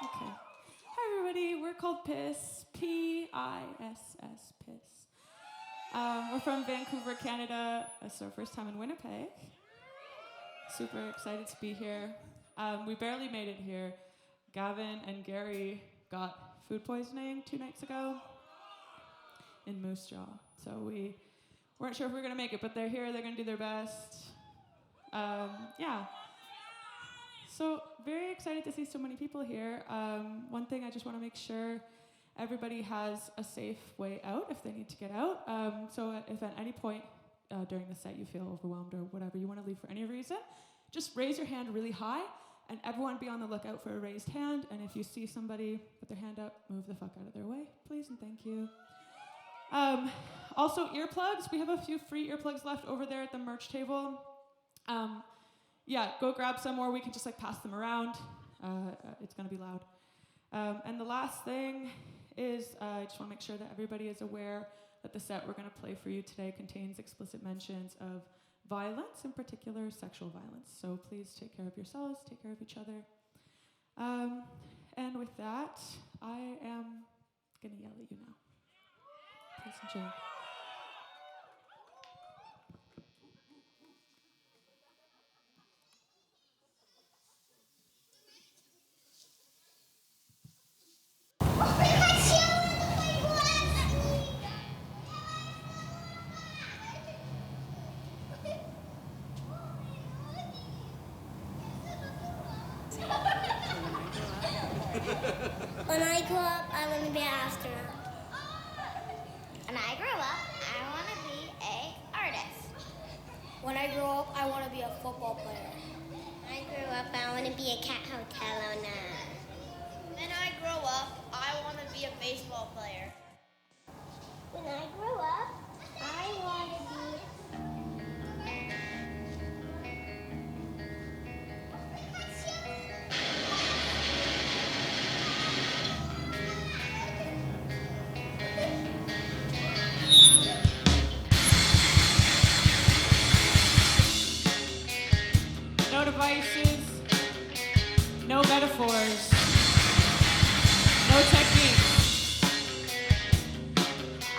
Okay. Hi, everybody. We're called PISS. P-I-S-S, PISS. We're from Vancouver, Canada. It's our first time in Winnipeg. Super excited to be here. We barely made it here. Gavin and Gary got food poisoning 2 nights ago in Moose Jaw. So we weren't sure if we were going to make it, but they're here. They're going to do their best. Yeah. So very excited to see so many people here. One thing I just want to make sure everybody has a safe way out if they need to get out. So if at any point during the set you feel overwhelmed or whatever, you want to leave for any reason, just raise your hand really high and everyone be on the lookout for a raised hand. And if you see somebody with their hand up, move the fuck out of their way, please and thank you. Also earplugs. We have a few free earplugs left over there at the merch table. Yeah, go grab some or we can just pass them around. It's gonna be loud. And the last thing is I just wanna make sure that everybody is aware that the set we're gonna play for you today contains explicit mentions of violence, in particular sexual violence. So please take care of yourselves, take care of each other. And with that, I am gonna yell at you now. Please enjoy. When I grow up, I want to be an astronaut. When I grow up, I want to be an artist. When I grow up, I want to be a football player. When I grow up, I want to be a cat hotel owner. When I grow up, I want to be a baseball player. When I grow up, I want to be... No devices, no metaphors, no techniques.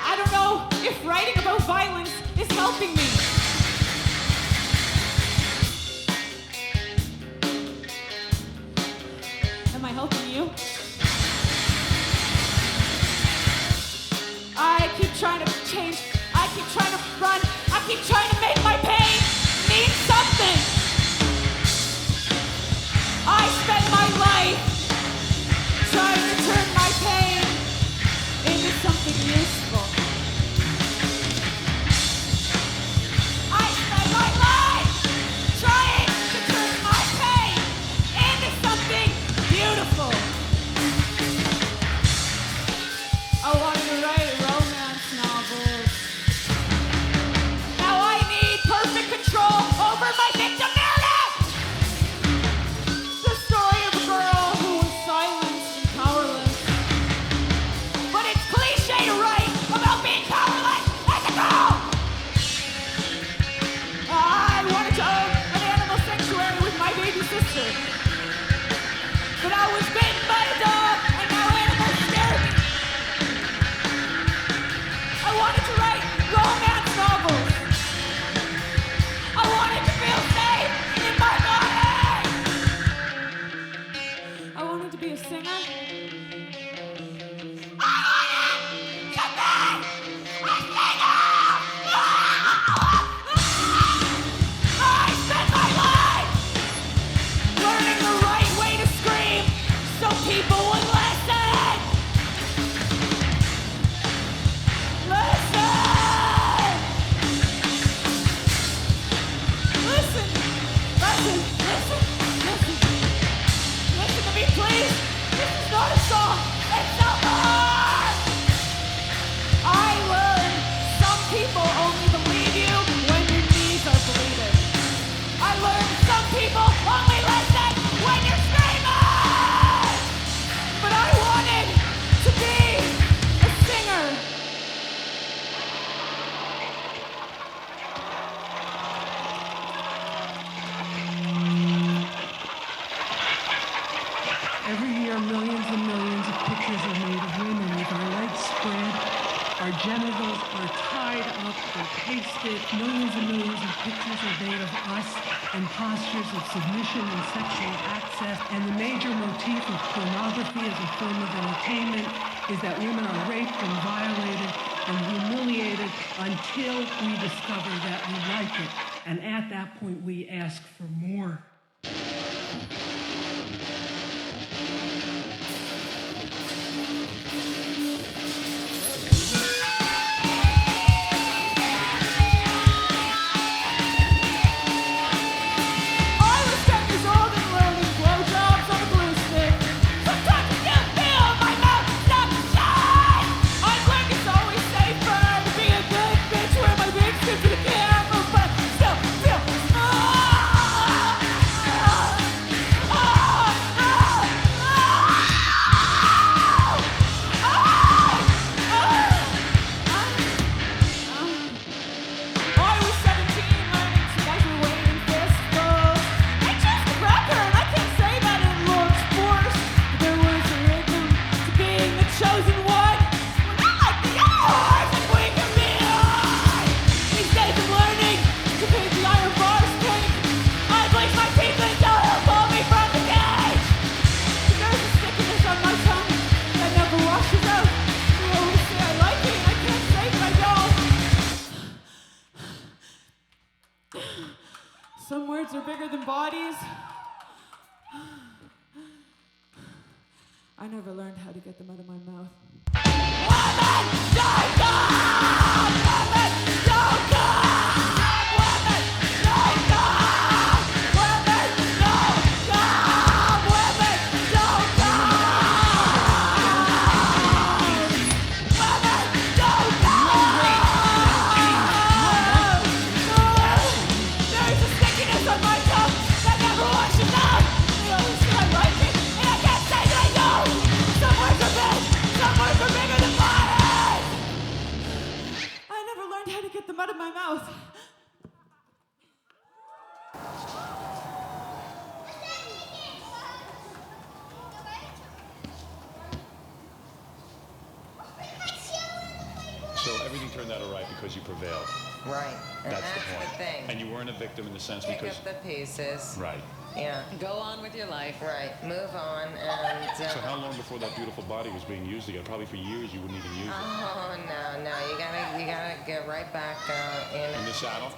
I don't know if writing about violence is helping me. Am I helping you? I keep trying to change, I keep trying to run, I keep trying to make my pain mean something. I spend my life trying to turn my pain into something useful. I spend my life trying to turn my pain into something beautiful. I wanted to write romance novels. Now I need perfect control over my victim narrative. The story of a girl who was silenced and powerless. But it's cliche to write about being powerless as a girl. I wanted to own an animal sanctuary with my baby sister. But I was bitten by a dog and now animals scare me. I wanted to write romance novels. I wanted to feel safe in my body. I wanted to be a singer. I wanted to be a singer! I spent my life learning the right way to scream so people would listen! Listen! Listen! Listen! Listen! Listen! Listen to me, please! This is not a song! It's a bar! I learned some people only believe you when your knees are bleeding. I learned some people only listen when you're screaming! But Every year, millions and millions of pictures are made of women with our legs spread, our genitals are tied up or pasted. Millions and millions of pictures are made of us in postures of submission and sexual access. And the major motif of pornography as a form of entertainment is that women are raped and violated and humiliated until we discover that we like it. And at that point, we ask for more. Some words are bigger than bodies. I never learned how to get them out of my mouth. Women don't come! Women don't come! Women don't come! Women don't come! Women don't come! Women don't come! There's a stickiness on my tongue that never washes out. You say I like it, and I can't say that I don't. Some words are big, some words are bigger than bodies. I never learned how to get them out of my mouth. So everything turned out all right because you prevailed. Right, and that's the point. the thing. And you weren't a victim in the sense Pick because... up the pieces. Right. Yeah. Go on with your life. Right, move on, and... So how long before that beautiful body was being used again? Probably for years you wouldn't even use it. Oh, no, you gotta get right back in. In the saddle?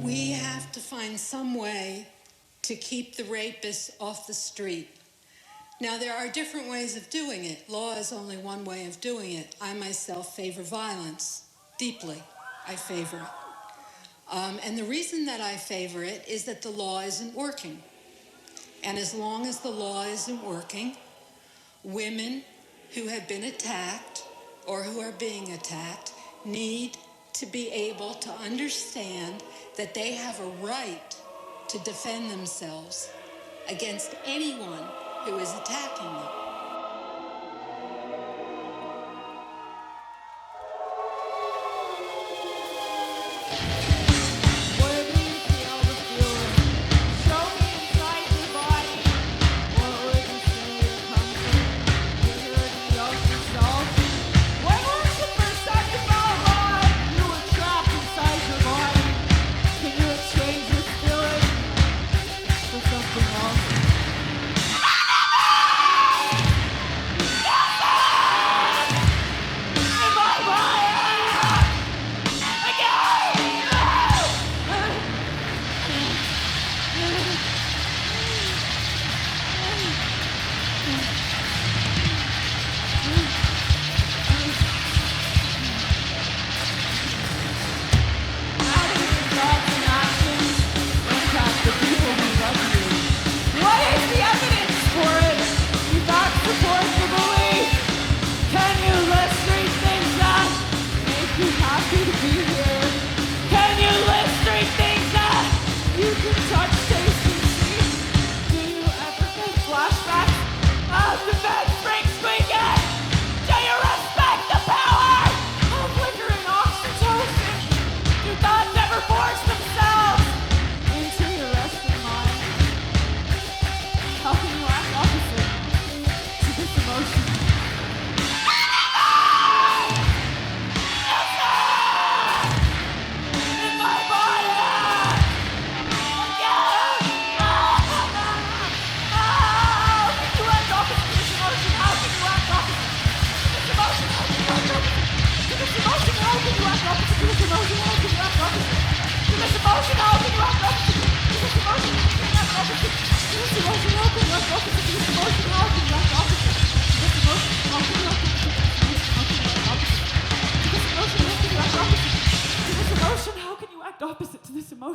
We have to find some way to keep the rapists off the street. Now, there are different ways of doing it. Law is only one way of doing it. I myself favor violence deeply. I favor it. And the reason that I favor it is that the law isn't working. And as long as the law isn't working, women who have been attacked or who are being attacked need to be able to understand that they have a right to defend themselves against anyone who is attacking them. Something else.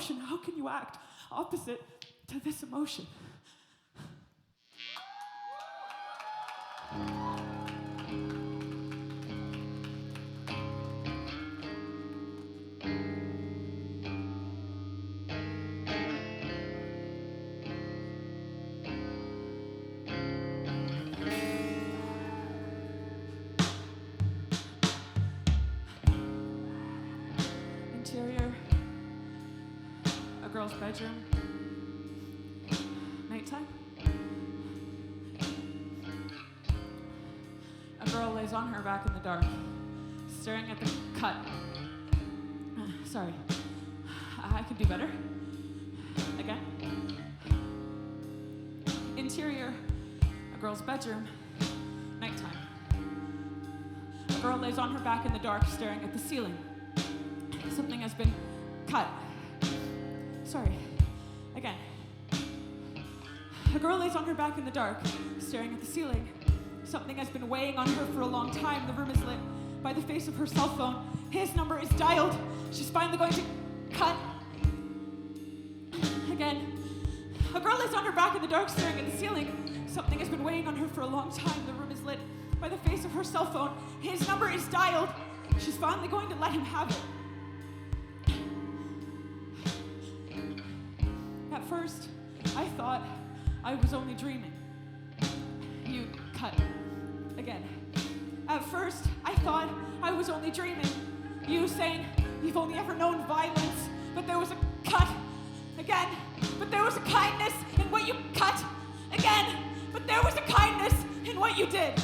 emotion, how can you act opposite to this emotion? Interior, a girl's bedroom, nighttime. A girl lays on her back in the dark, staring at the cut. Sorry, I could do better. Again. Interior, a girl's bedroom, nighttime. A girl lays on her back in the dark, staring at the ceiling. Something has been cut. Sorry. Again. A girl lays on her back in the dark, staring at the ceiling. Something has been weighing on her for a long time. The room is lit by the face of her cell phone. His number is dialed. She's finally going to cut. Again. A girl lays on her back in the dark, staring at the ceiling. Something has been weighing on her for a long time. The room is lit by the face of her cell phone. His number is dialed. She's finally going to let him have it. At first, I thought I was only dreaming. You cut. Again. At first, I thought I was only dreaming. You saying you've only ever known violence, but there was a cut. Again. But there was a kindness in what you cut. Again. But there was a kindness in what you did.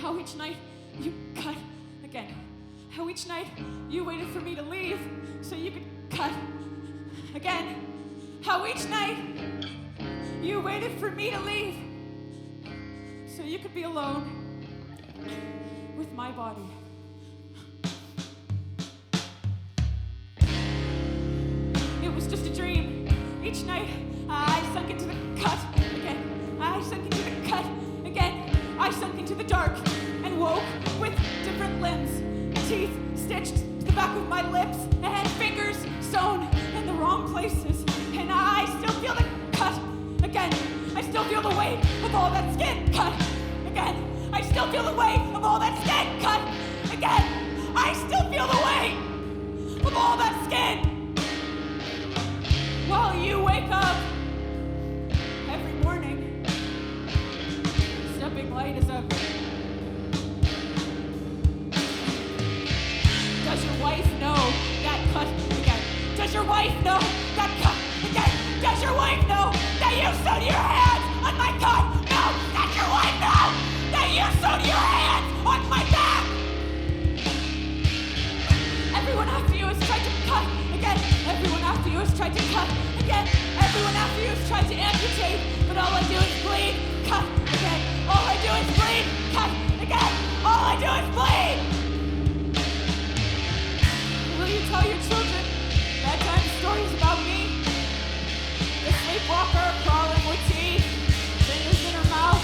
How each night you cut. Again. How each night you waited for me to leave so you could cut. Again, how each night you waited for me to leave so you could be alone with my body. It was just a dream. Each night I sunk into the cut. Again, I sunk into the cut. Again, I sunk into the dark and woke with different limbs. Teeth stitched to the back of my lips and fingers sewn in the wrong places. And I still feel the cut. Again, I still feel the weight of all that skin cut. Again, I still feel the weight of all that skin cut. Again, I still feel the weight of all that skin. While you wake up every morning, stepping light as ever. Does your wife know that cut again? Does your wife know that cut again? Does your wife know that you sewed your hands on my cut? No! Does your wife know that you sewed your hands on my back? Everyone after you has tried to cut again. Everyone after you has tried to cut again. Everyone after you has tried to amputate, but all I do is bleed. Cut again. All I do is bleed. Cut again. All I do is bleed. Will you tell your children bedtime stories about me? The sleepwalker crawling with teeth, fingers in her mouth.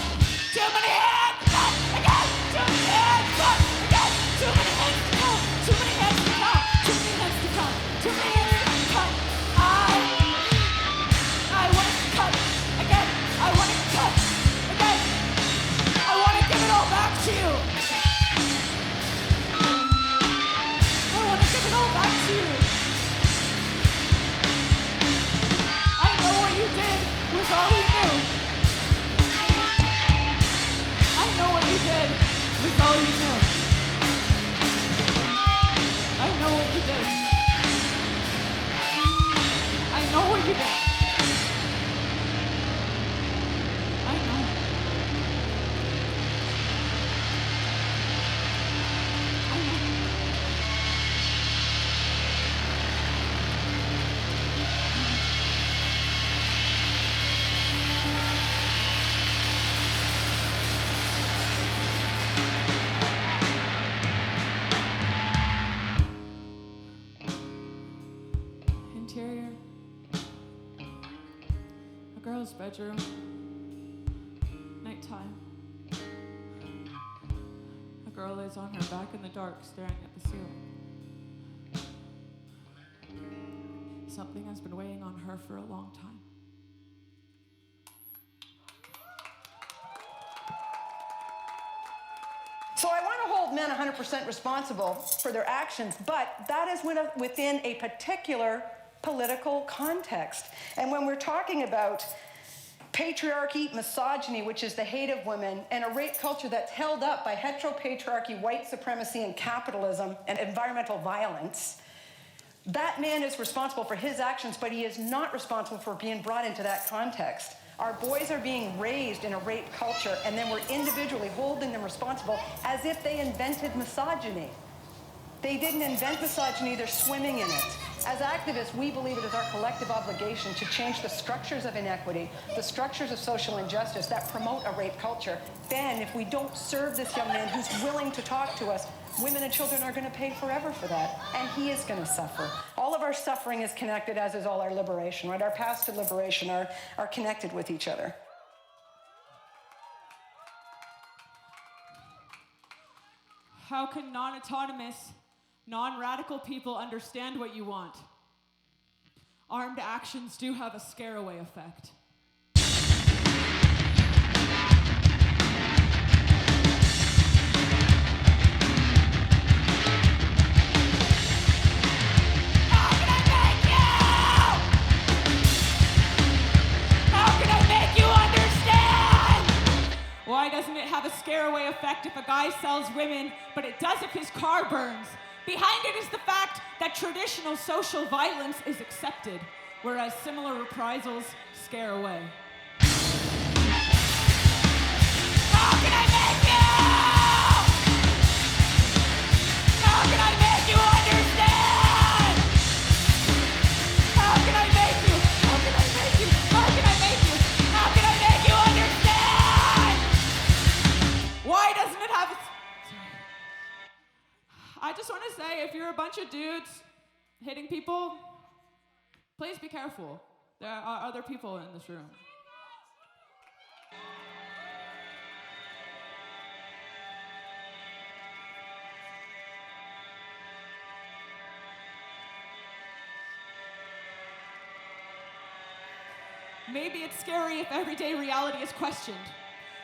Too many hands! Cut again! Too many hands! Cut again! Too many hands to count! Too many hands to count! Too many hands to count! Too many hands to cut! I want to cut again! I want to cut again! I want to give it all back to you! I want to give it all back to you! I know what you did was all you knew. I know what you did was all you knew. I know what you did. I know what you did. I know. I know. Interior, a girl's bedroom, nighttime. A girl lays on her back in the dark, staring at the ceiling. something has been weighing on her for a long time. So I want to hold men 100% responsible for their actions, but that is within a particular political context. And when we're talking about patriarchy, misogyny, which is the hate of women, and a rape culture that's held up by heteropatriarchy, white supremacy, and capitalism, and environmental violence, that man is responsible for his actions, but he is not responsible for being brought into that context. Our boys are being raised in a rape culture, and then we're individually holding them responsible as if they invented misogyny. They didn't invent misogyny, they're swimming in it. As activists, we believe it is our collective obligation to change the structures of inequity, the structures of social injustice that promote a rape culture. Then, if we don't serve this young man who's willing to talk to us, women and children are going to pay forever for that, and he is going to suffer. All of our suffering is connected, as is all our liberation, right? Our paths to liberation are connected with each other. How can non-autonomous, non-radical people understand what you want? Armed actions do have a scare-away effect. Why doesn't it have a scare-away effect if a guy sells women, but it does if his car burns? Behind it is the fact that traditional social violence is accepted, whereas similar reprisals scare away. How can I make you? How can I make you understand? How can I make you? How can I make you? How can I make you? How can I make you understand? Why doesn't it have a... Sorry. I just want to say, if you're a bunch of dudes hitting people, please be careful. There are other people in this room. Maybe it's scary if everyday reality is questioned.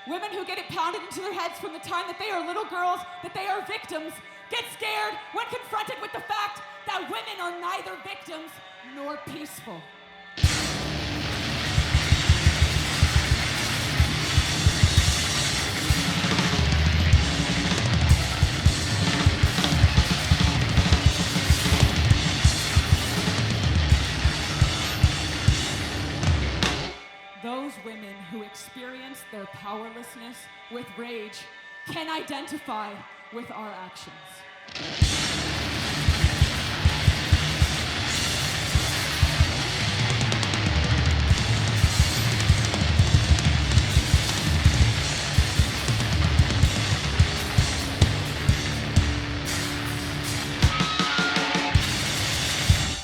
Women who get it pounded into their heads from the time that they are little girls, that they are victims, get scared when confronted with the fact that women are neither victims nor peaceful. Those women who experience their powerlessness with rage can identify with our actions.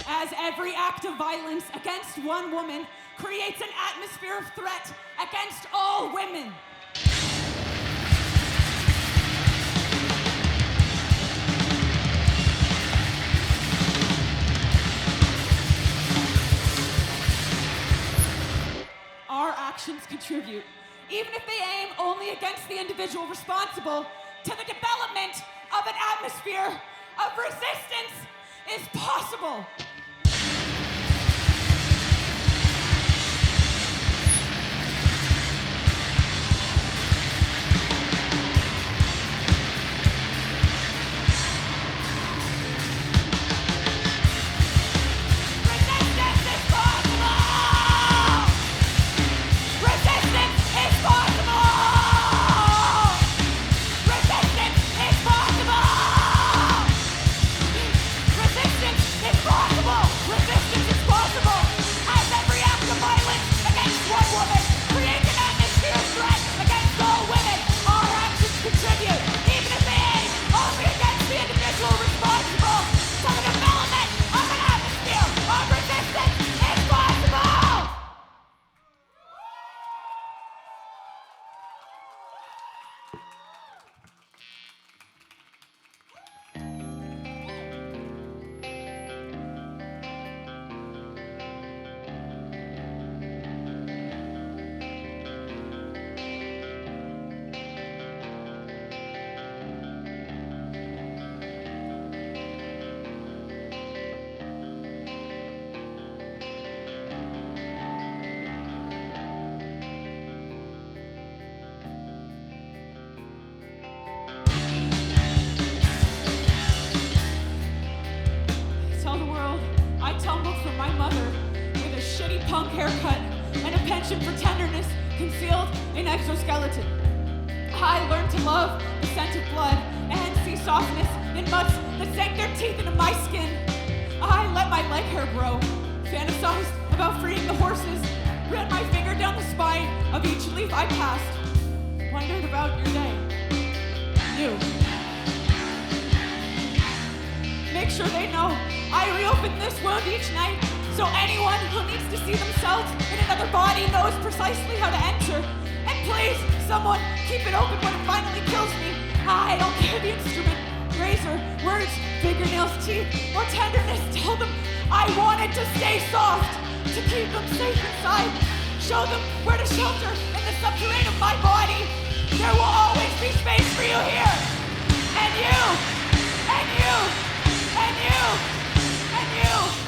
As every act of violence against one woman creates an atmosphere of threat against all women. Our actions contribute, even if they aim only against the individual responsible, to the development of an atmosphere of resistance is possible. Resistance is possible! punk haircut and a penchant for tenderness concealed in exoskeleton. I learned to love the scent of blood and see softness in mutts that sank their teeth into my skin. I let my leg hair grow, fantasized about freeing the horses, ran my finger down the spine of each leaf I passed, wondered about your day. You. Make sure they know I reopen this wound each night so anyone who needs to see themselves in another body knows precisely how to enter. And please, someone, keep it open when it finally kills me. I don't care the instrument, razor, words, fingernails, teeth, or tenderness. Tell them I wanted to stay soft, to keep them safe inside. Show them where to shelter in the subterranean of my body. There will always be space for you here. And you, and you, and you, and you.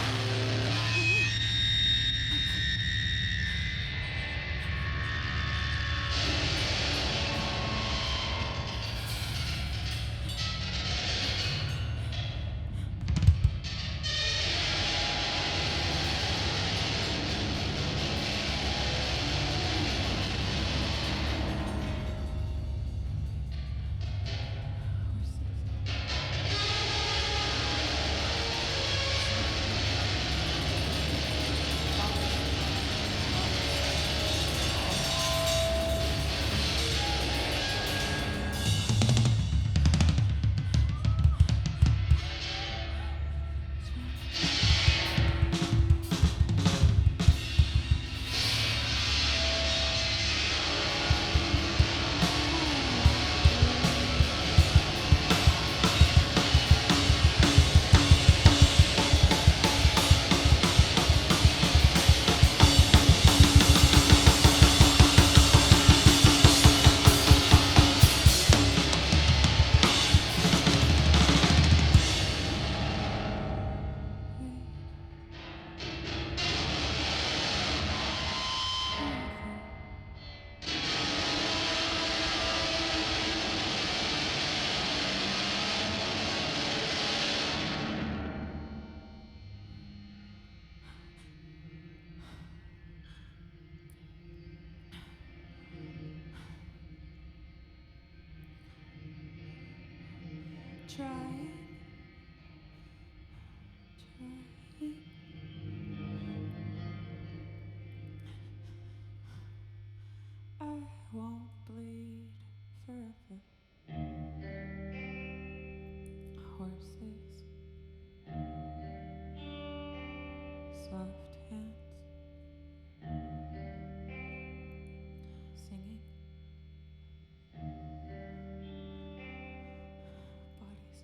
Try. I won't bleed forever. Horses, soft hands, singing. Bodies.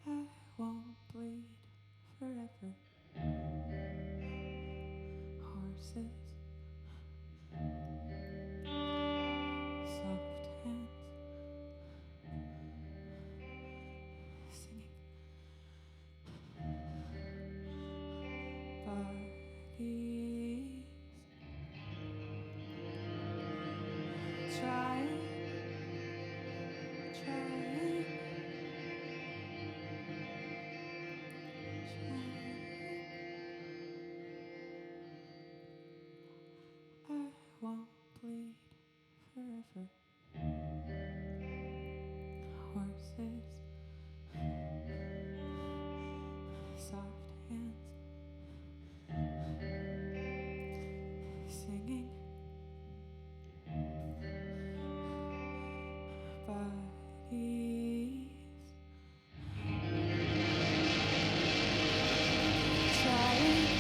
I won't bleed forever. Horses, soft hands, singing. Bodies. Try. I won't bleed forever. Horses, soft hands, singing. Bodies. Trying.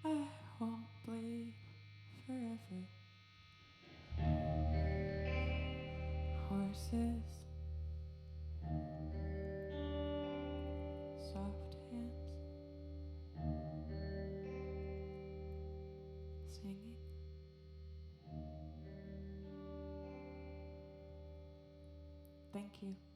I won't bleed forever. Horses, soft hands. singing. Thank you.